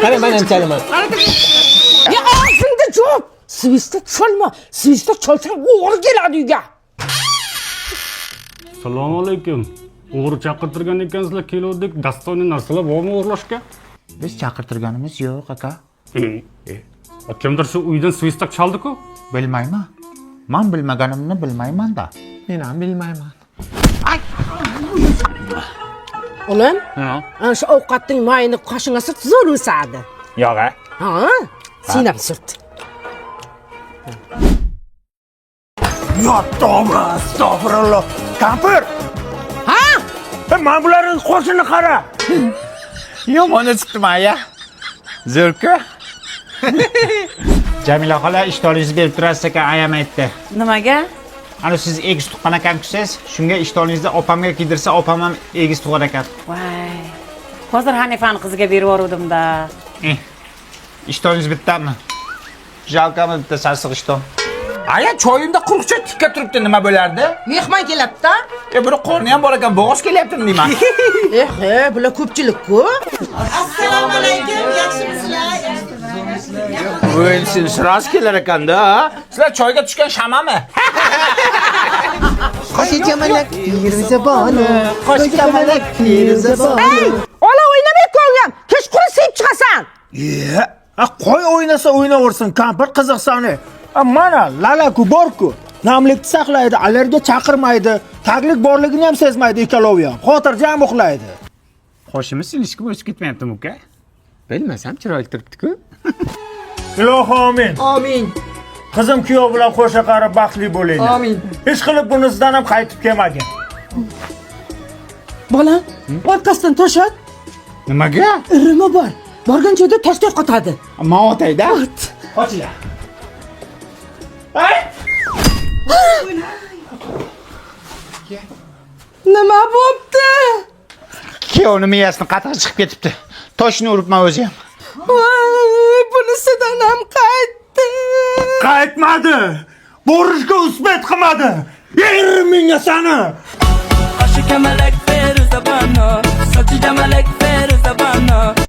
Qara, men ham chalaman. Ya ağzında cevap. Sviste çalma. Sviste çalsan o'g'ri keladi uyga. Assalomu alaykum. O'g'ri chaqirtirgan ekansizlar, keluvdik. Dastoniy narsalar bormi o'g'irlashga? Biz chaqirtirganimiz yo'q, aka. Kimdir shu uydan svistak chaldi-ku? Bilmayman. Men bilmaganimni bilmayman-da. Men ham bilmayman. Oğlum, Ha. ana shu ovqatning mayini qoshingga surt zo'r o'sadi. Yo'q, a. Ha? Sen ham surt. Ya tavba, astag'firulloh. Kampir, Ha? men bularning qo'shini qara. Yomon chiqdimi, aya? Zo'rku. Jamila xola ishtoningizni berib turasiz ekan, ayam aytdi. Nimaga? Ana siz egiz tuqqan ekansiz, shunga ishtoningizni opamga kiydirsa, opam ham egiz tug'ar ekan. Voy. Hozir Hanifani qiziga berib yubordim-da. Ishtoningiz bittami? Jalkami bitta sassiq ishton. Aya choyimda quruqcha tikka turibdi, nima bo'lardi? Mehmon keladi-da. Buni qorni ham bor ekan, bo'g'oz kelyaptimi deyman. Bular ko'pchilik-ku. Voy, sen siras kelar ekanda. Sizlar choyga tushgan shamami? Qo'shi kamalak Firuzaboni. Qo'shi kamalak Firuzaboni. Ola o'ynamay ko'rgam. Kechqurun sevib chiqasan. Qo'y o'ynasa o'ynaversin, kampir qiziqsani. Mana lalaku borku. Namlikni saqlaydi, allergiya chaqirmaydi, taglik borligini ham sezmaydi ikkalovi ham. Xotirjam uxlaydi. Qo'shimiz ilishki o'sib ketmayaptimi, uka? Bilmasam chiroyli turibdi-ku. Ilohi amin. Amin. Qizim kuyov bilan qo'sha qarab baxtli bo'linglar. Amin. Hech qilib bunisidan ham qaytib kelmagin. Bola, orqasidan to'shat. Nimaga? Irimi bor. Borgan joyda toshday qotadi. Men otayda. Qochinglar. Nima bo'pti? Kuyovni miyasini qattiq chiqib ketibdi. Toshni uribman o'zi ham. Voy, bunisidan ham qaytdi. Qaytmadi. Borishga usbat qilmadi. Yerim menga sani. Qo'shi kamalak Firuzaboni, sochi jamalak Firuzaboni.